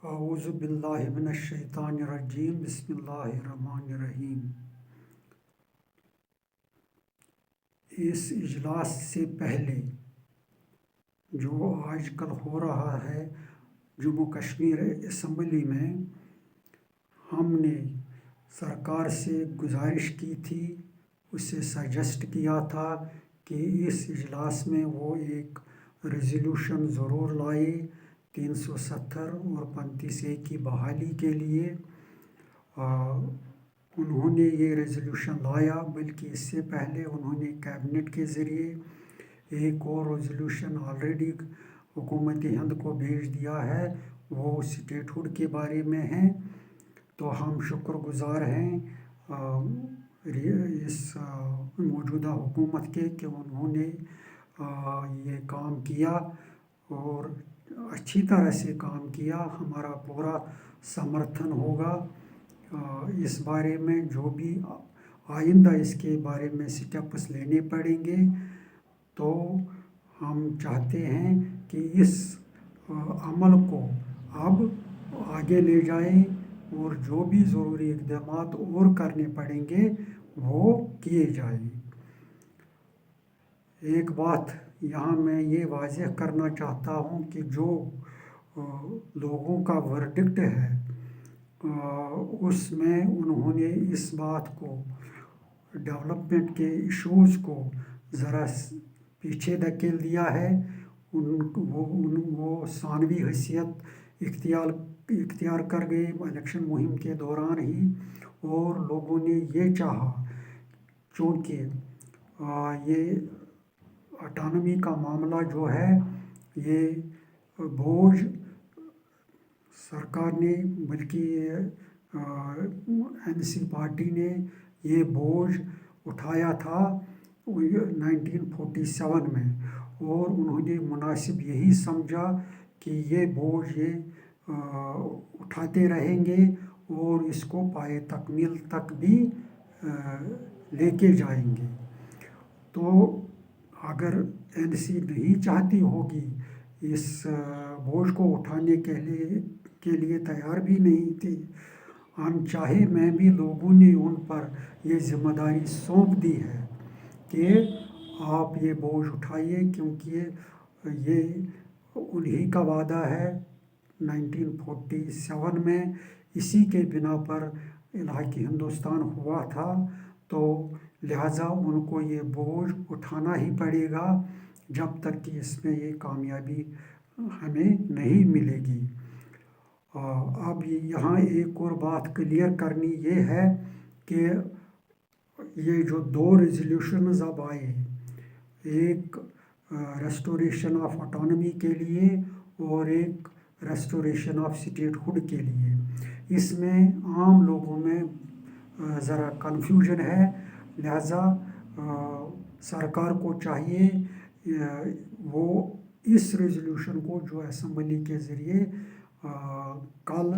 اعوذ باللہ من الشیطان الرجیم بسم اللہ الرحمن الرحیم۔ اس اجلاس سے پہلے جو آج کل ہو رہا ہے جموں کشمیر اسمبلی میں، ہم نے سرکار سے گزارش کی تھی، اسے سجیسٹ کیا تھا کہ اس اجلاس میں وہ ایک ریزولوشن ضرور لائے 370 اور 35A کی بحالی کے لیے۔ انہوں نے یہ ریزولوشن لایا، بلکہ اس سے پہلے انہوں نے کیبنٹ کے ذریعے ایک اور ریزولوشن آلریڈی حکومت ہند کو بھیج دیا ہے، وہ اسٹیٹ ہوڈ کے بارے میں ہے۔ تو ہم شکر گزار ہیں اس موجودہ حکومت کے کہ انہوں نے یہ کام کیا اور اچھی طرح سے کام کیا۔ ہمارا پورا سمرتھن ہوگا اس بارے میں، جو بھی آئندہ اس کے بارے میں سٹیپس لینے پڑیں گے۔ تو ہم چاہتے ہیں کہ اس عمل کو اب آگے لے جائیں اور جو بھی ضروری اقدامات اور کرنے پڑیں گے وہ کیے جائیں۔ ایک بات یہاں میں یہ واضح کرنا چاہتا ہوں کہ جو لوگوں کا ورڈکٹ ہے اس میں انہوں نے اس بات کو، ڈیولپمنٹ کے ایشوز کو ذرا پیچھے دھکیل دیا ہے۔ وہ ثانوی حیثیت اختیار کر گئے الیکشن مہم کے دوران ہی، اور لوگوں نے یہ چاہا چونکہ یہ اٹانومی کا معاملہ جو ہے، یہ بوجھ سرکار نے، بلکہ NC پارٹی نے یہ بوجھ اٹھایا تھا 1947 میں، اور انہوں نے مناسب یہی سمجھا کہ یہ بوجھ یہ اٹھاتے رہیں گے اور اس کو پائے تکمیل تک بھی لے کے جائیں گے۔ تو اگر NC نہیں چاہتی ہوگی، اس بوجھ کو اٹھانے کے لیے تیار بھی نہیں تھی، انچاہے میں بھی لوگوں نے ان پر یہ ذمہ داری سونپ دی ہے کہ آپ یہ بوجھ اٹھائیے، کیونکہ یہ انہی کا وعدہ ہے 1947 میں، اسی کے بنا پر الحاق ہندوستان ہوا تھا۔ تو لہٰذا ان کو یہ بوجھ اٹھانا ہی پڑے گا جب تک کہ اس میں یہ کامیابی ہمیں نہیں ملے گی۔ اب یہاں ایک اور بات کلیئر کرنی یہ ہے کہ یہ جو دو ریزولوشنز اب آئے، ایک ریسٹوریشن آف اٹانومی کے لیے اور ایک ریسٹوریشن آف اسٹیٹ ہوڈ کے لیے، اس میں عام لوگوں میں ذرا کنفیوژن ہے۔ لہٰذا سرکار کو چاہیے وہ اس ریزولوشن کو جو اسمبلی کے ذریعے کل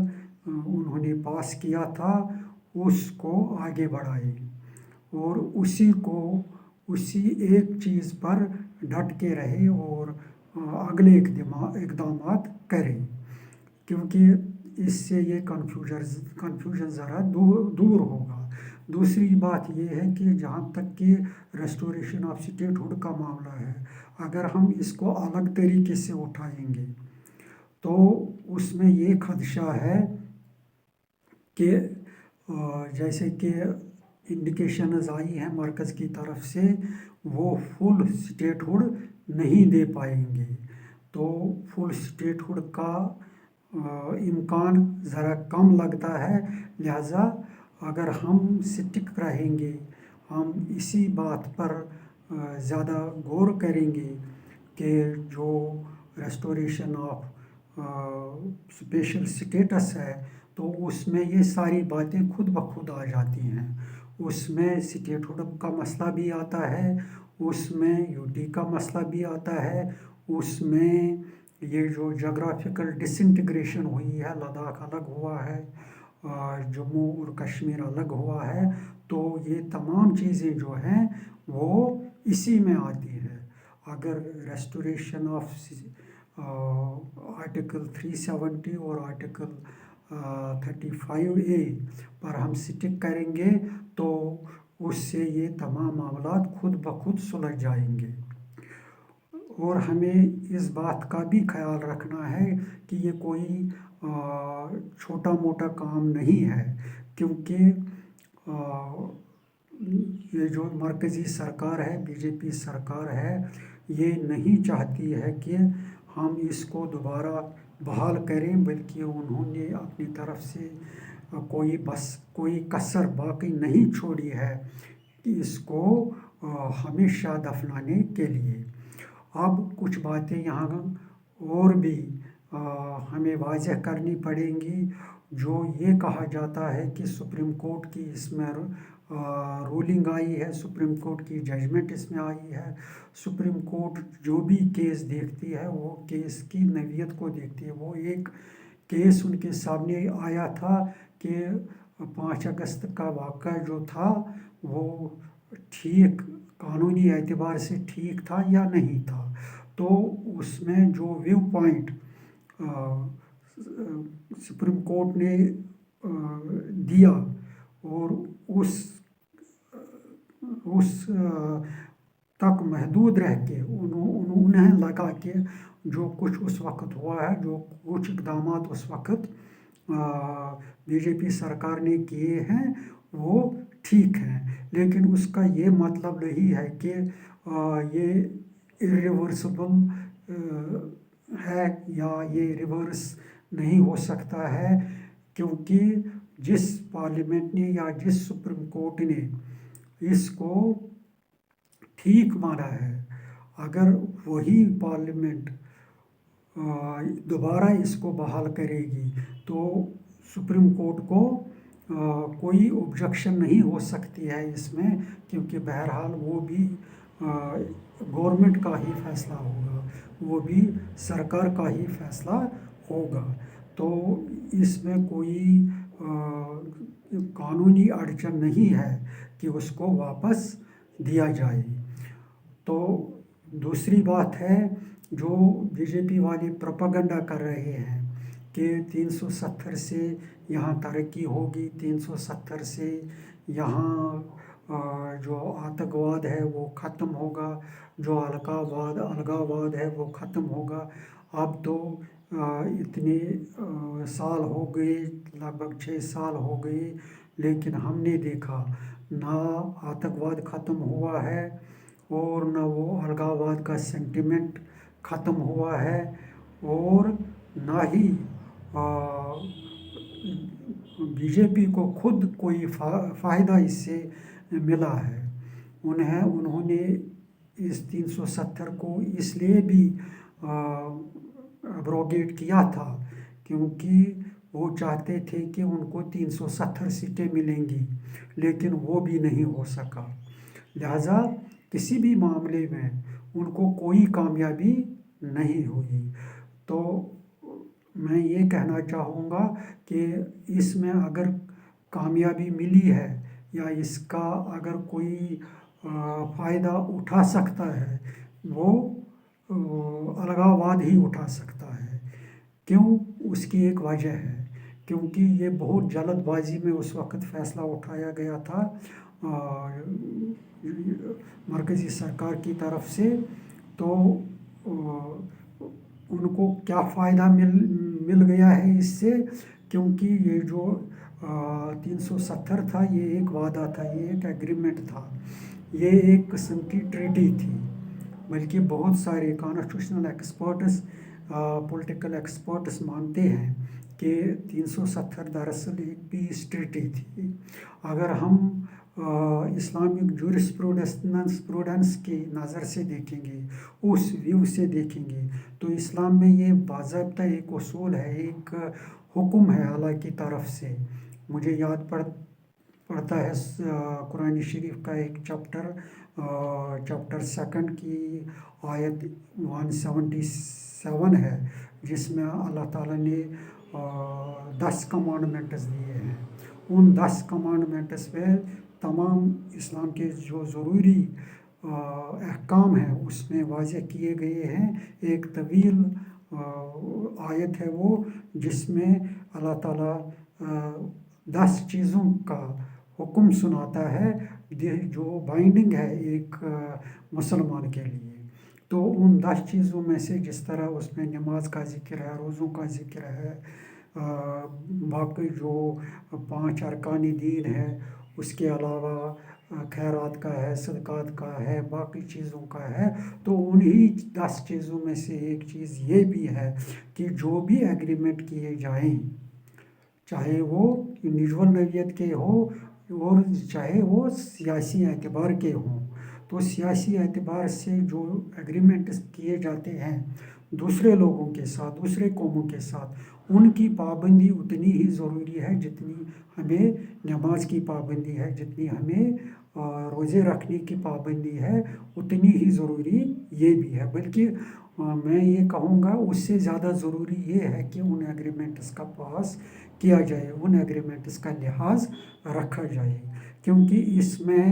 انہوں نے پاس کیا تھا، اس کو آگے بڑھائے اور اسی ایک چیز پر ڈٹ کے رہے اور اگلے اقدامات کریں، کیونکہ اس سے یہ کنفیوژن ذرا دور ہوگا۔ دوسری بات یہ ہے کہ جہاں تک کہ ریسٹوریشن آف اسٹیٹ ہوڈ کا معاملہ ہے، اگر ہم اس کو الگ طریقے سے اٹھائیں گے تو اس میں یہ خدشہ ہے کہ جیسے کہ انڈیکیشنز آئی ہیں مرکز کی طرف سے، وہ فل اسٹیٹ ہوڈ نہیں دے پائیں گے۔ تو فل اسٹیٹ ہوڈ کا امکان ذرا کم لگتا ہے۔ لہٰذا اگر ہم سٹک رہیں گے، ہم اسی بات پر زیادہ غور کریں گے کہ جو ریسٹوریشن آف اسپیشل اسٹیٹس ہے، تو اس میں یہ ساری باتیں خود بخود آ جاتی ہیں۔ اس میں اسٹیٹ ہوڈ کا مسئلہ بھی آتا ہے، اس میں UT کا مسئلہ بھی آتا ہے، اس میں یہ جو جغرافیکل ڈس انٹیگریشن ہوئی ہے، لداخ الگ ہوا ہے، جموں اور کشمیر الگ ہوا ہے، تو یہ تمام چیزیں جو ہیں وہ اسی میں آتی ہیں۔ اگر ریسٹوریشن آف آرٹیکل 370 اور آرٹیکل 35A پر ہم سٹک کریں گے تو اس سے یہ تمام معاملات خود بخود سلجھ جائیں گے۔ اور ہمیں اس بات کا بھی خیال رکھنا ہے کہ یہ کوئی چھوٹا موٹا کام نہیں ہے، کیونکہ یہ جو مرکزی سرکار ہے، بی جے پی سرکار ہے، یہ نہیں چاہتی ہے کہ ہم اس کو دوبارہ بحال کریں، بلکہ انہوں نے اپنی طرف سے کوئی کسر باقی نہیں چھوڑی ہے کہ اس کو ہمیشہ دفنانے کے لیے۔ اب کچھ باتیں یہاں اور بھی ہمیں واضح کرنی پڑیں گی۔ جو یہ کہا جاتا ہے کہ سپریم کورٹ کی اس میں رولنگ آئی ہے، سپریم کورٹ کی ججمنٹ اس میں آئی ہے، سپریم کورٹ جو بھی کیس دیکھتی ہے وہ کیس کی نوعیت کو دیکھتی ہے۔ وہ ایک کیس ان کے سامنے آیا تھا کہ 5 اگست کا واقعہ جو تھا وہ ٹھیک قانونی اعتبار سے ٹھیک تھا یا نہیں تھا، تو اس میں جو ویو پوائنٹ سپریم کورٹ نے دیا اور اس تک محدود رہ کے انہیں لگا کہ جو کچھ اس وقت ہوا ہے، جو کچھ اقدامات اس وقت بی جے پی سرکار نے کیے ہیں وہ ٹھیک ہیں، لیکن اس کا یہ مطلب نہیں ہے کہ یہ irreversible ہے یا یہ ریورس نہیں ہو سکتا ہے، کیونکہ جس پارلیمنٹ نے یا جس سپریم کورٹ نے اس کو ٹھیک مانا ہے، اگر وہی پارلیمنٹ دوبارہ اس کو بحال کرے گی تو سپریم کورٹ کو کوئی آبجیکشن نہیں ہو سکتی ہے اس میں، کیونکہ بہرحال وہ بھی گورنمنٹ کا ہی فیصلہ ہوگا، وہ بھی سرکار کا ہی فیصلہ ہوگا، تو اس میں کوئی قانونی اڑچن نہیں ہے کہ اس کو واپس دیا جائے۔ تو دوسری بات ہے جو بی جے پی والے پروپیگنڈا کر رہے ہیں کہ 370 سے یہاں ترقی ہوگی، 370 سے یہاں جو آتنکواد ہے وہ ختم ہوگا، جو الگاواد ہے وہ ختم ہوگا۔ اب تو اتنے سال ہو گئے، لگ بھگ 6 سال ہو گئے، لیکن ہم نے دیکھا نہ آتنکواد ختم ہوا ہے اور نہ وہ الگاواد کا سینٹیمنٹ ختم ہوا ہے، اور نہ ہی بی جے پی کو خود کوئی فائدہ اس سے ملا ہے۔ انہوں نے اس 370 کو اس لیے بھی ابروگیٹ کیا تھا کیونکہ وہ چاہتے تھے کہ ان کو 370 سیٹیں ملیں گی، لیکن وہ بھی نہیں ہو سکا، لہٰذا کسی بھی معاملے میں ان کو کوئی کامیابی نہیں ہوئی۔ تو میں یہ کہنا چاہوں گا کہ اس میں اگر کامیابی ملی ہے یا اس کا اگر کوئی فائدہ اٹھا سکتا ہے وہ الگاواد ہی اٹھا سکتا ہے۔ کیوں؟ اس کی ایک وجہ ہے، کیونکہ یہ بہت جلد بازی میں اس وقت فیصلہ اٹھایا گیا تھا مرکزی سرکار کی طرف سے، تو ان کو کیا فائدہ مل گیا ہے اس سے، کیونکہ یہ جو 370 تھا یہ ایک وعدہ تھا، یہ ایک ایگریمنٹ تھا، یہ ایک قسم کی ٹریٹی تھی، بلکہ بہت سارے کانسٹیٹیوشنل ایکسپرٹس پولیٹیکل ایکسپرٹس مانتے ہیں کہ 370 دراصل ایک پیس ٹریٹی تھی۔ اگر ہم اسلامک جورسپروڈنس کی نظر سے دیکھیں گے، اس ویو سے دیکھیں گے، تو اسلام میں یہ باضابطہ ایک اصول ہے، ایک حکم ہے اللہ کی طرف سے۔ مجھے یاد پڑتا ہے قرآن شریف کا ایک چیپٹر 2 کی آیت 177 ہے، جس میں اللہ تعالیٰ نے 10 کمانڈمنٹس دیے ہیں۔ ان 10 کمانڈمنٹس میں تمام اسلام کے جو ضروری احکام ہیں اس میں واضح کیے گئے ہیں۔ ایک طویل آیت ہے وہ جس میں اللہ تعالیٰ 10 چیزوں کا حکم سناتا ہے جو بائنڈنگ ہے ایک مسلمان کے لیے. تو ان 10 چیزوں میں سے جس طرح اس میں نماز کا ذکر ہے، روزوں کا ذکر ہے، باقی جو 5 ارکان دین ہے، اس کے علاوہ خیرات کا ہے، صدقات کا ہے، باقی چیزوں کا ہے. تو انہی 10 چیزوں میں سے ایک چیز یہ بھی ہے کہ جو بھی ایگریمنٹ کیے جائیں، چاہے وہ انڈیویجول نوعیت کے ہو اور چاہے وہ سیاسی اعتبار کے ہوں، تو سیاسی اعتبار سے جو ایگریمنٹس کیے جاتے ہیں دوسرے لوگوں کے ساتھ، دوسرے قوموں کے ساتھ، ان کی پابندی اتنی ہی ضروری ہے جتنی ہمیں نماز کی پابندی ہے، جتنی ہمیں روزے رکھنے کی پابندی ہے، اتنی ہی ضروری یہ بھی ہے. بلکہ میں یہ کہوں گا اس سے زیادہ ضروری یہ ہے کہ ان ایگریمنٹس کا پاس کیا جائے، ان ایگریمنٹس کا لحاظ رکھا جائے، کیونکہ اس میں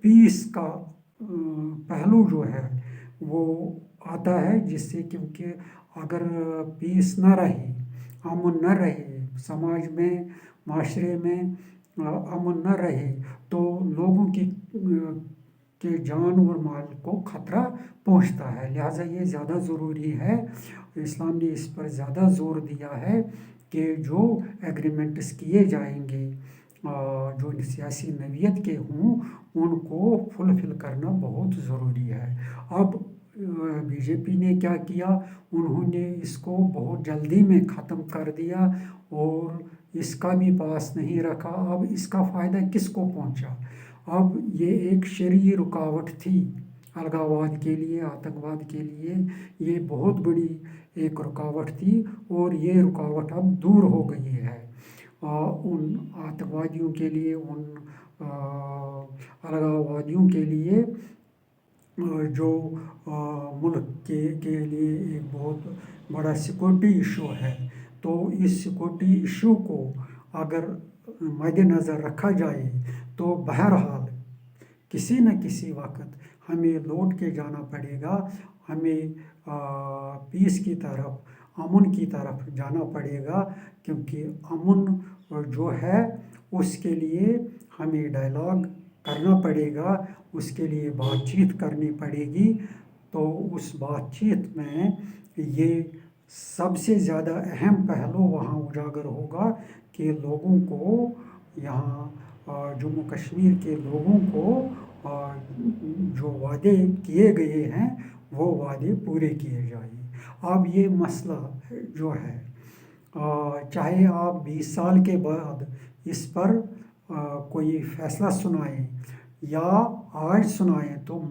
پیس کا پہلو جو ہے وہ آتا ہے، جس سے کیونکہ اگر پیس نہ رہے، امن نہ رہے، سماج میں، معاشرے میں امن نہ رہے، تو لوگوں کے جان اور مال کو خطرہ پہنچتا ہے. لہٰذا یہ زیادہ ضروری ہے، اسلام نے اس پر زیادہ زور دیا ہے کہ جو ایگریمنٹس کیے جائیں گے جو سیاسی نوعیت کے ہوں، ان کو فلفل کرنا بہت ضروری ہے. اب بی جے پی نے کیا کیا، انہوں نے اس کو بہت جلدی میں ختم کر دیا اور اس کا بھی پاس نہیں رکھا. اب اس کا فائدہ کس کو پہنچا؟ اب یہ ایک شرعی رکاوٹ تھی الغاواد کے لیے، آتنکواد کے لیے، یہ بہت بڑی ایک رکاوٹ تھی اور یہ رکاوٹ اب دور ہو گئی ہے. ان آتنکوادیوں کے لیے، ان الغاوادیوں کے لیے جو ملک کے لیے ایک بہت بڑا سیکورٹی ایشو ہے. تو اس سیکورٹی ایشو کو اگر مد نظر رکھا جائے تو بہرحال کسی نہ کسی وقت ہمیں لوٹ کے جانا پڑے گا، ہمیں پیس کی طرف، امن کی طرف جانا پڑے گا، کیونکہ امن جو ہے اس کے لیے ہمیں ڈائلاگ کرنا پڑے گا، اس کے لیے بات چیت کرنی پڑے گی. تو اس بات چیت میں یہ سب سے زیادہ اہم پہلو وہاں اجاگر ہوگا کہ لوگوں کو، یہاں جموں کشمیر کے لوگوں کو جو وعدے کیے گئے ہیں وہ وعدے پورے کیے جائیں. اب یہ مسئلہ جو ہے، چاہے آپ 20 سال کے بعد اس پر کوئی فیصلہ سنائیں یا آج سنائیں، تو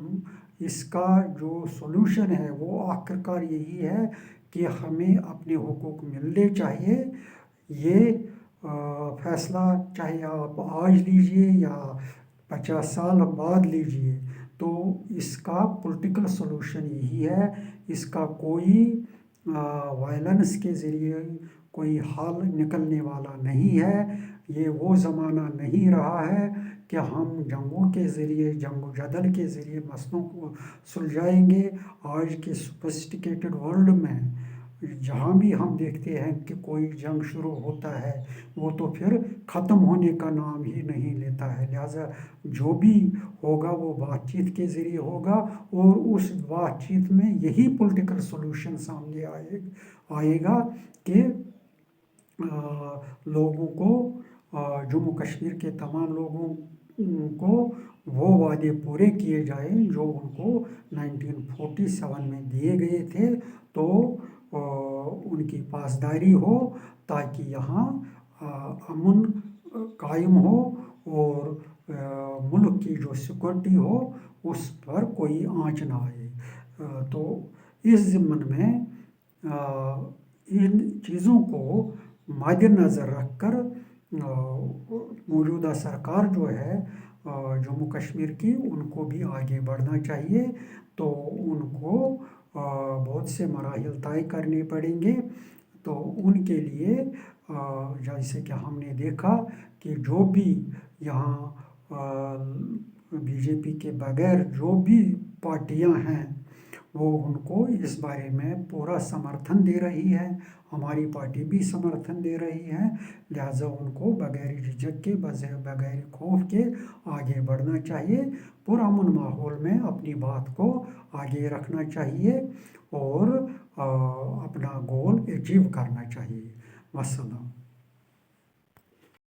اس کا جو سولوشن ہے وہ آخر کار یہی ہے کہ ہمیں اپنے حقوق ملنے چاہیے. یہ فیصلہ چاہے آپ آج لیجئے یا 50 سال بعد لیجئے، تو اس کا پولیٹیکل سولوشن یہی ہے. اس کا کوئی وائلنس کے ذریعے کوئی حل نکلنے والا نہیں ہے. یہ وہ زمانہ نہیں رہا ہے کہ ہم جنگوں کے ذریعے، جنگ و جدل کے ذریعے مسئلوں کو سلجھائیں گے. آج کے سوفسٹیکیٹڈ ورلڈ میں جہاں بھی ہم دیکھتے ہیں کہ کوئی جنگ شروع ہوتا ہے وہ تو پھر ختم ہونے کا نام ہی نہیں لیتا ہے. لہٰذا جو بھی ہوگا وہ بات چیت کے ذریعے ہوگا، اور اس بات چیت میں یہی پولیٹیکل سولوشن سامنے آئے گا کہ لوگوں کو، جموں کشمیر کے تمام لوگوں کو وہ وعدے پورے کیے جائیں جو ان کو 1947 میں دیے گئے تھے، تو ان کی پاسداری ہو تاکہ یہاں امن قائم ہو اور ملک کی جو سیکورٹی ہو اس پر کوئی آنچ نہ آئے. تو اس ضمن میں ان چیزوں کو مد نظر رکھ کر موجودہ سرکار جو ہے جموں کشمیر کی، ان کو بھی آگے بڑھنا چاہیے. تو ان کو بہت سے مراحل طے کرنے پڑیں گے. تو ان کے لیے جیسے کہ ہم نے دیکھا کہ جو بھی یہاں بی جے پی کے بغیر جو بھی پارٹیاں ہیں وہ ان کو اس بارے میں پورا سمرتھن دے رہی ہے، ہماری پارٹی بھی سمرتھن دے رہی ہے، لہٰذا ان کو بغیر جھجک کے بغیر خوف کے آگے بڑھنا چاہیے، پرامن ماحول میں اپنی بات کو آگے رکھنا چاہیے اور اپنا گول اچیو کرنا چاہیے۔ والسلام۔